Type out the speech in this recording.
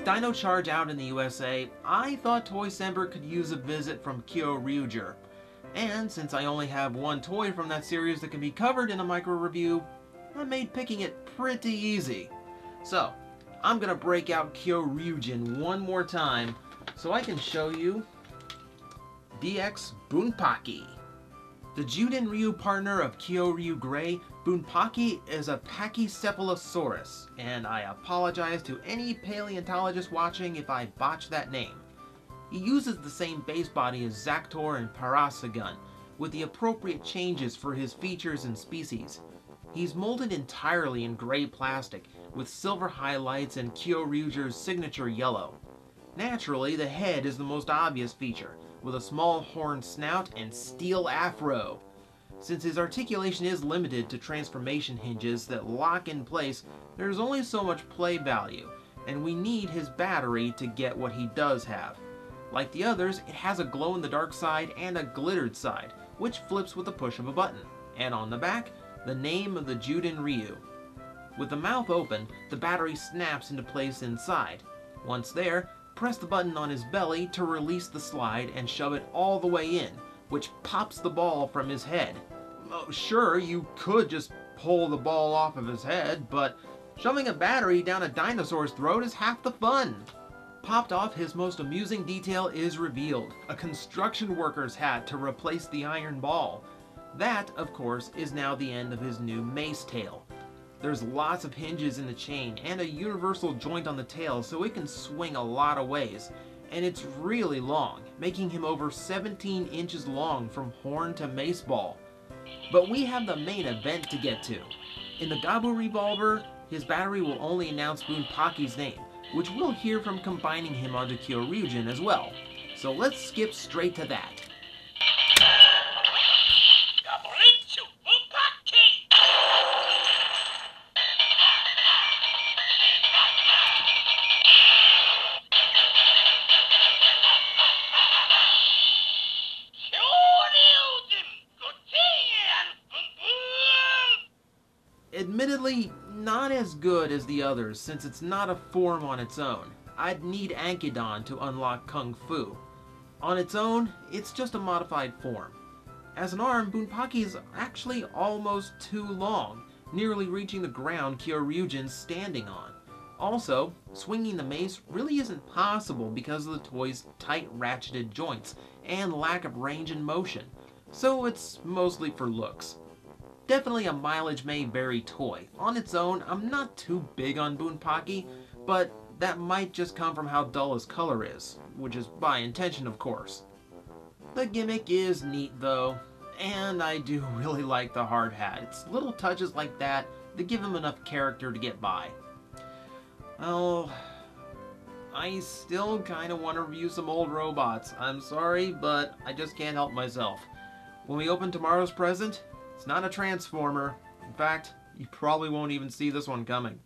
Dino Charge out in the USA, I thought Toycember could use a visit from Kyoryuger. And since I only have one toy from that series that can be covered in a micro review, I made picking it pretty easy. So, I'm gonna break out Kyoryugen one more time so I can show you DX Bunpachy. The Zyudenryu partner of KyoryuGray, Bunpachy is a Pachycephalosaurus, and I apologize to any paleontologist watching if I botch that name. He uses the same base body as Zactor and Parasagun, with the appropriate changes for his features and species. He's molded entirely in gray plastic, with silver highlights and Kyoryuger's signature yellow. Naturally, the head is the most obvious feature, with a small horned snout and steel afro. Since his articulation is limited to transformation hinges that lock in place, there's only so much play value, and we need his battery to get what he does have. Like the others, it has a glow-in-the-dark side and a glittered side, which flips with the push of a button. And on the back, the name of the Zyudenryu. With the mouth open, the battery snaps into place inside. Once there, press the button on his belly to release the slide and shove it all the way in, which pops the ball from his head. Sure, you could just pull the ball off of his head, but shoving a battery down a dinosaur's throat is half the fun. Popped off, his most amusing detail is revealed, a construction worker's hat to replace the iron ball. That, of course, is now the end of his new mace tail. There's lots of hinges in the chain and a universal joint on the tail so it can swing a lot of ways. And it's really long, making him over 17 inches long from horn to mace ball. But we have the main event to get to. In the Gabu Revolver, his battery will only announce Bunpachy's name, which we'll hear from combining him onto Kyoryugen as well. So let's skip straight to that. Admittedly, not as good as the others since it's not a form on its own. I'd need Ankydon to unlock Kung Fu. On its own, it's just a modified form. As an arm, Bunpachy's actually almost too long, nearly reaching the ground Kyoryugen's standing on. Also, swinging the mace really isn't possible because of the toy's tight ratcheted joints and lack of range and motion, so it's mostly for looks. Definitely a mileage may vary toy. On its own, I'm not too big on Bunpachy, but that might just come from how dull his color is, which is by intention, of course. The gimmick is neat though, and I do really like the hard hat. It's little touches like that that give him enough character to get by. Well, I still kinda want to review some old robots. I'm sorry, but I just can't help myself. When we open tomorrow's present, it's not a Transformer. In fact, you probably won't even see this one coming.